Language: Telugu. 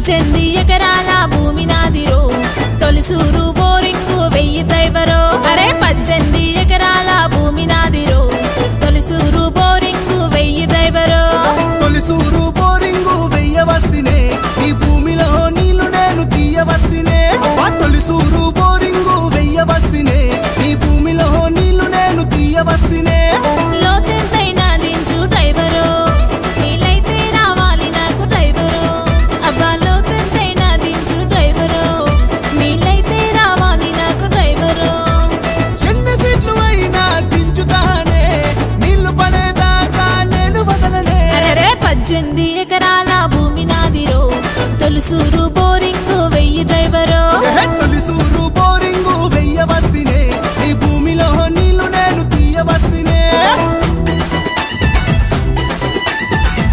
18 ఎకరాల భూమి నాదిరో తొలిసూరు బోరింగు 1000 డ్రైవరో అరే 18 ఎకరాల భూమి నాదిరో తొలిసూరు బోరింగు 1000 డ్రైవరో తొలిసూరు బోరింగు వెయ్యవస్తినే ఈ భూమిలో నీళ్లు నేను తీయవస్తినే తొలిసూరు బోరింగు వెయ్యవస్తినే ఈ భూమిలో నీళ్లు నేను తీయవస్తినే లోతెంతైనా దించు డ్రైవరో నీళ్ళైతే రావాలి నాకు డ్రైవరో అబ్బా లోతెంతైనా దించు డ్రైవరో నీళ్ళైతే రావాలి నాకు డ్రైవరో ఎన్ని ఫీట్లు అయినా దించుతానే నీళ్లు పడేదాకా నేను వదలనే అరే 18 ఎకరాల భూమి నాదిరో తొలిసూరు బోరింగు 1000 డ్రైవరో